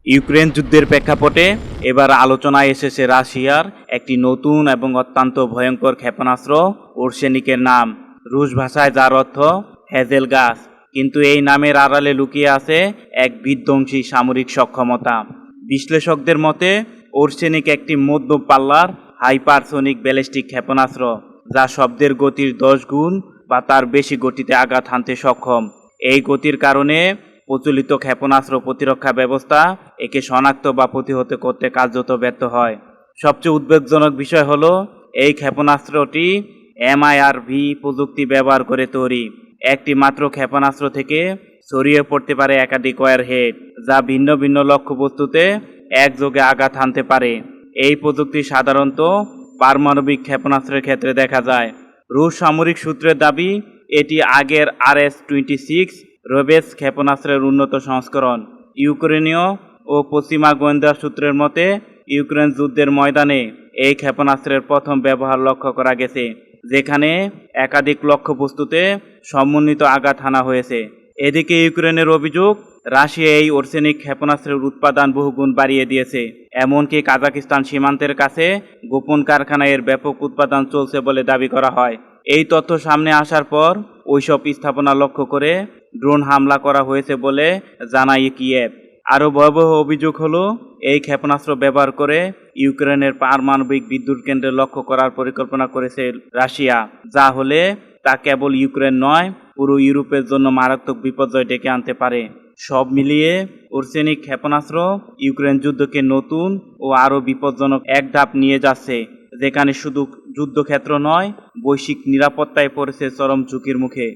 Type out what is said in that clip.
Ukraine যুদ্ধের প্রেক্ষাপটে এবার আলোচনায় এসেছে রাশিয়ার একটি নতুন এবং অত্যন্ত ভয়ঙ্কর ক্ষেপণাস্ত্র ওরসেনিকের নাম। রুশ ভাষায় যার অর্থ হ্যাজেল গাছ, কিন্তু এই নামের আড়ালে লুকিয়ে আছে এক বিধ্বংসী সামরিক সক্ষমতা। বিশ্লেষকদের মতে ওরসেনিক একটি মধ্য পাল্লার হাইপারসোনিক ব্যালিস্টিক ক্ষেপণাস্ত্র, যা শব্দের গতির 10 গুণ বা তার বেশি গতিতে আঘাত হানতে সক্ষম। এই গতির কারণে প্রচলিত ক্ষেপণাস্ত্র প্রতিরক্ষা ব্যবস্থা একে শনাক্ত বা প্রতিহত করতে কার্যত ব্যর্থ হয়। সবচেয়ে উদ্বেগজনক বিষয় হলো এই ক্ষেপণাস্ত্রটি MIRV প্রযুক্তি ব্যবহার করে তৈরি। একটি মাত্র ক্ষেপণাস্ত্র থেকে ছড়িয়ে পড়তে পারে একাধিক ওয়ারহেড, যা ভিন্ন ভিন্ন লক্ষ্যবস্তুতে একযোগে আঘাত হানতে পারে। এই প্রযুক্তি সাধারণত পারমাণবিক ক্ষেপণাস্ত্রের ক্ষেত্রে দেখা যায়। রুশ সামরিক সূত্রের দাবি, এটি আগের RS-26 রোবেস ক্ষেপণাস্ত্রের উন্নত সংস্করণ। ইউক্রেনীয় ও পশ্চিমা গোয়েন্দা সূত্রের মতে ইউক্রেন যুদ্ধের ময়দানে এই ক্ষেপণাস্ত্রের প্রথম ব্যবহার লক্ষ্য করা গেছে, যেখানে একাধিক লক্ষ্যবস্তুতে সমন্বিত আঘাত হানা হয়েছে। এদিকে ইউক্রেনের অভিযোগ, রাশিয়া এই ওরসেনিক ক্ষেপণাস্ত্রের উৎপাদন বহুগুণ বাড়িয়ে দিয়েছে। এমনকি কাজাকিস্তান সীমান্তের কাছে গোপন কারখানায় এর ব্যাপক উৎপাদন চলছে বলে দাবি করা হয়। এই তথ্য সামনে আসার পর ওইসব স্থাপনা লক্ষ্য করে ড্রোন হামলা করা হয়েছে বলে জানায় কিয়েভ। আরও ভয়াবহ অভিযোগ হলো, এই ক্ষেপণাস্ত্র ব্যবহার করে ইউক্রেনের পারমাণবিক বিদ্যুৎ কেন্দ্রে লক্ষ্য করার পরিকল্পনা করেছে রাশিয়া, যা হলে তা কেবল ইউক্রেন নয়, পুরো ইউরোপের জন্য মারাত্মক বিপর্যয় ডেকে আনতে পারে। সব মিলিয়ে ওরসেনিক ক্ষেপণাস্ত্র ইউক্রেন যুদ্ধকে নতুন ও আরও বিপজ্জনক এক ধাপ নিয়ে যাচ্ছে, যেখানে শুধু যুদ্ধক্ষেত্র নয়, বৈশ্বিক নিরাপত্তায় পড়েছে চরম ঝুঁকির মুখে।